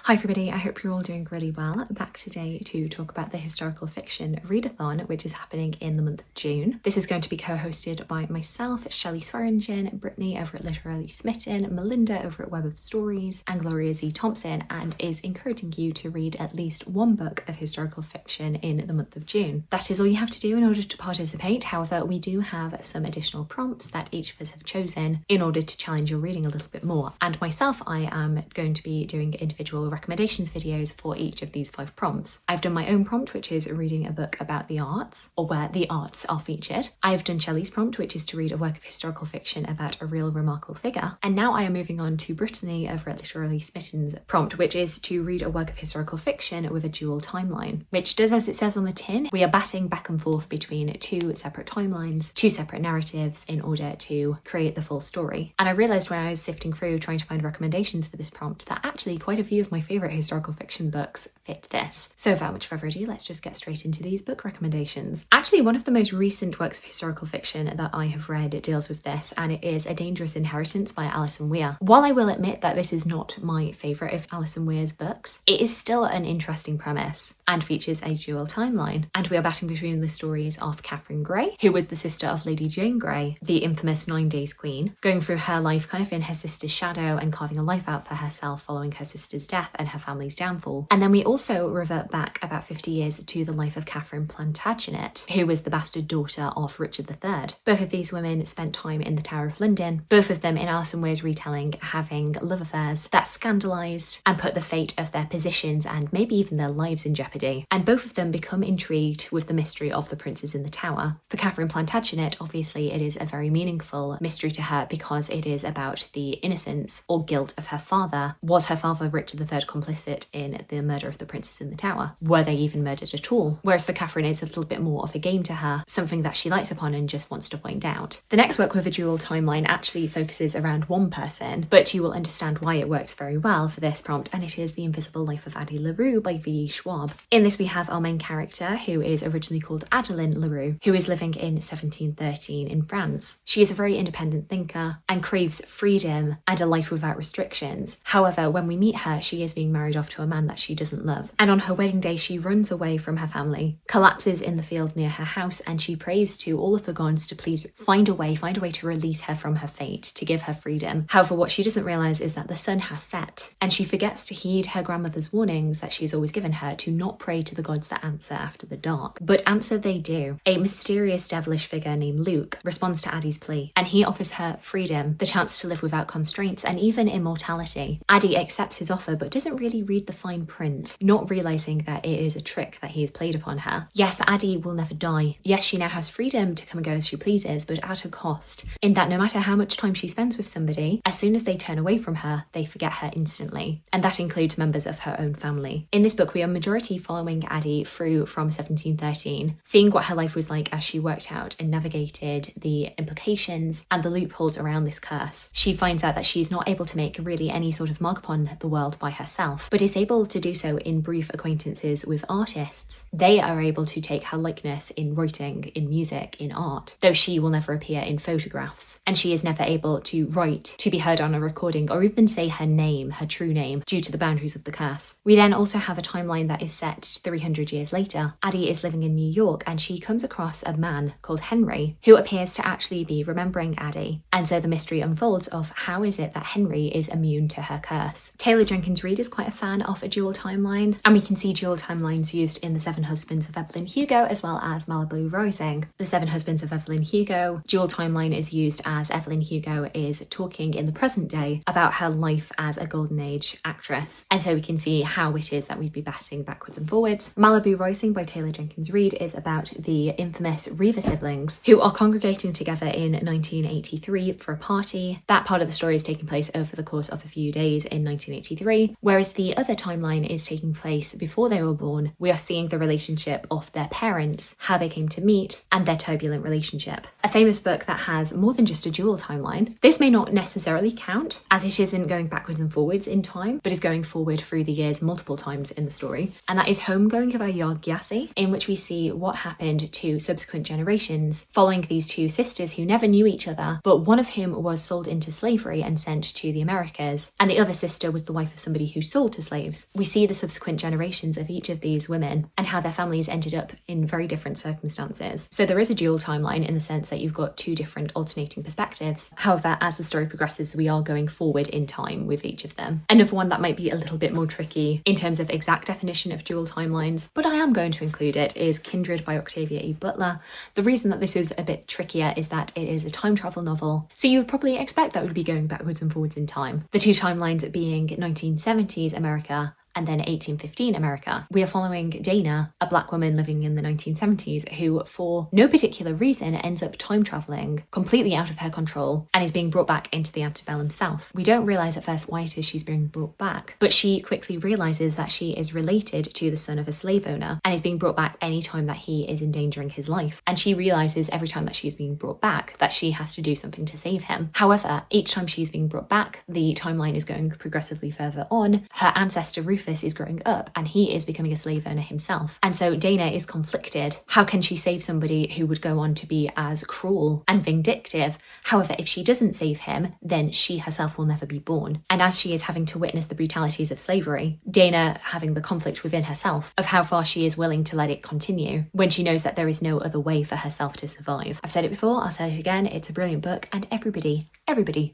Hi everybody, I hope you're all doing really well. Back today to talk about the Historical Fiction Readathon, which is happening in the month of June. This is going to be co-hosted by myself, Shelley Swearingen, Brittany over at Literally Smitten, Melinda over at Web of Stories, and Gloria Z. Thompson, and is encouraging you to read at least one book of historical fiction in the month of June. That is all you have to do in order to participate. However, we do have some additional prompts that each of us have chosen in order to challenge your reading a little bit more. And myself, I am going to be doing individual recommendations videos for each of these 5 prompts. I've done my own prompt, which is reading a book about the arts, or where the arts are featured. I've done Shelley's prompt, which is to read a work of historical fiction about a real remarkable figure. And now I am moving on to Brittany over at Literally Smitten's prompt, which is to read a work of historical fiction with a dual timeline, which does as it says on the tin. We are batting back and forth between 2 separate timelines, 2 separate narratives in order to create the full story. And I realised when I was sifting through trying to find recommendations for this prompt that actually quite a few of my favourite historical fiction books fit this. So without much further ado, let's just get straight into these book recommendations. Actually, one of the most recent works of historical fiction that I have read deals with this, and it is A Dangerous Inheritance by Alison Weir. While I will admit that this is not my favourite of Alison Weir's books, it is still an interesting premise and features a dual timeline. And we are batting between the stories of Catherine Grey, who was the sister of Lady Jane Grey, the infamous 9 Days Queen, going through her life kind of in her sister's shadow and carving a life out for herself following her sister's death and her family's downfall. And then we also revert back about 50 years to the life of Catherine Plantagenet, who was the bastard daughter of Richard III. Both of these women spent time in the Tower of London, both of them in Alison Weir's retelling having love affairs that scandalised and put the fate of their positions and maybe even their lives in jeopardy. And both of them become intrigued with the mystery of the princes in the tower. For Catherine Plantagenet, obviously it is a very meaningful mystery to her because it is about the innocence or guilt of her father. Was her father Richard III complicit in the murder of the princes in the tower? Were they even murdered at all? Whereas for Catherine, it's a little bit more of a game to her, something that she lights upon and just wants to find out. The next work with a dual timeline actually focuses around one person, but you will understand why it works very well for this prompt, and it is The Invisible Life of Addie Laru by V. Schwab. In this we have our main character, who is originally called Adeline Laru, who is living in 1713 in France. She is a very independent thinker and craves freedom and a life without restrictions. However, when we meet her, she is being married off to a man that she doesn't love. And on her wedding day, she runs away from her family, collapses in the field near her house, and she prays to all of the gods to please find a way to release her from her fate, to give her freedom. However, what she doesn't realise is that the sun has set, and she forgets to heed her grandmother's warnings that she has always given her to not pray to the gods that answer after the dark. But answer they do. A mysterious devilish figure named Luke responds to Addie's plea, and he offers her freedom, the chance to live without constraints, and even immortality. Addie accepts his offer but doesn't really read the fine print, not realising that it is a trick that he has played upon her. Yes, Addie will never die. Yes, she now has freedom to come and go as she pleases, but at a cost, in that no matter how much time she spends with somebody, as soon as they turn away from her, they forget her instantly. And that includes members of her own family. In this book, we are majority following Addie through from 1713, seeing what her life was like as she worked out and navigated the implications and the loopholes around this curse. She finds out that she's not able to make really any sort of mark upon the world by herself, but is able to do so in brief acquaintances with artists. They are able to take her likeness in writing, in music, in art, though she will never appear in photographs, and she is never able to write, to be heard on a recording, or even say her name, her true name, due to the boundaries of the curse. We then also have a timeline that is set 300 years later. Addie is living in New York, and she comes across a man called Henry, who appears to actually be remembering Addie, and so the mystery unfolds of how is it that Henry is immune to her curse. Taylor Jenkins Reid is quite a fan of a dual timeline, and we can see dual timelines used in The Seven Husbands of Evelyn Hugo as well as Malibu Rising. The Seven Husbands of Evelyn Hugo, dual timeline is used as Evelyn Hugo is talking in the present day about her life as a golden age actress, and so we can see how it is that we'd be batting backwards and forwards. Malibu Rising by Taylor Jenkins Reid is about the infamous Reaver siblings who are congregating together in 1983 for a party. That part of the story is taking place over the course of a few days in 1983, whereas the other timeline is taking place before they were born. We are seeing the relationship of their parents, how they came to meet, and their turbulent relationship. A famous book that has more than just a dual timeline. This may not necessarily count, as it isn't going backwards and forwards in time, but is going forward through the years multiple times in the story, and that is Homegoing by Yaa Gyasi, in which we see what happened to subsequent generations following these 2 sisters who never knew each other, but one of whom was sold into slavery and sent to the Americas, and the other sister was the wife of somebody who sold to slaves. We see the subsequent generations of each of these women and how their families ended up in very different circumstances. So there is a dual timeline in the sense that you've got two different alternating perspectives. However, as the story progresses, we are going forward in time with each of them. Another one that might be a little bit more tricky in terms of exact definition of dual timelines, but I am going to include it, is Kindred by Octavia E. Butler. The reason that this is a bit trickier is that it is a time travel novel, so you would probably expect that would be going backwards and forwards in time. The two timelines being 1970s America and then 1815 America. We are following Dana, a black woman living in the 1970s who, for no particular reason, ends up time traveling completely out of her control and is being brought back into the antebellum South. We don't realise at first why it is she's being brought back, but she quickly realises that she is related to the son of a slave owner and is being brought back any time that he is endangering his life. And she realises every time that she's being brought back that she has to do something to save him. However, each time she's being brought back, the timeline is going progressively further on. Her ancestor Rufus is growing up and he is becoming a slave owner himself. And so Dana is conflicted. How can she save somebody who would go on to be as cruel and vindictive? However, if she doesn't save him, then she herself will never be born. And as she is having to witness the brutalities of slavery, Dana having the conflict within herself of how far she is willing to let it continue when she knows that there is no other way for herself to survive. I've said it before, I'll say it again, it's a brilliant book and everybody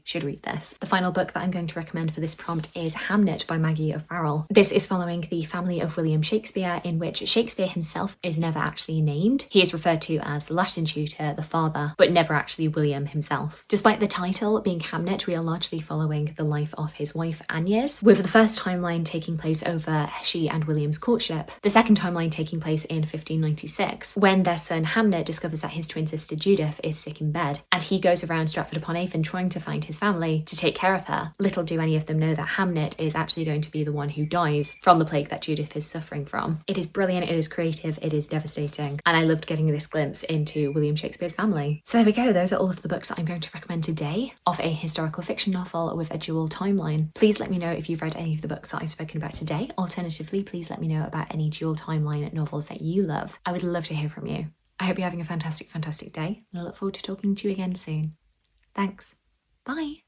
should read this. The final book that I'm going to recommend for this prompt is Hamnet by Maggie O'Farrell. This is following the family of William Shakespeare, in which Shakespeare himself is never actually named. He is referred to as the Latin tutor, the father, but never actually William himself. Despite the title being Hamnet, we are largely following the life of his wife Agnes, with the first timeline taking place over she and William's courtship, the second timeline taking place in 1596, when their son Hamnet discovers that his twin sister Judith is sick in bed, and he goes around Stratford-upon-Avon trying to find his family to take care of her. Little do any of them know that Hamnet is actually going to be the one who dies from the plague that Judith is suffering from. It is brilliant, it is creative, it is devastating, and I loved getting this glimpse into William Shakespeare's family. So there we go, those are all of the books that I'm going to recommend today of a historical fiction novel with a dual timeline. Please let me know if you've read any of the books that I've spoken about today. Alternatively, please let me know about any dual timeline novels that you love. I would love to hear from you. I hope you're having a fantastic day, and I look forward to talking to you again soon. Thanks. Bye.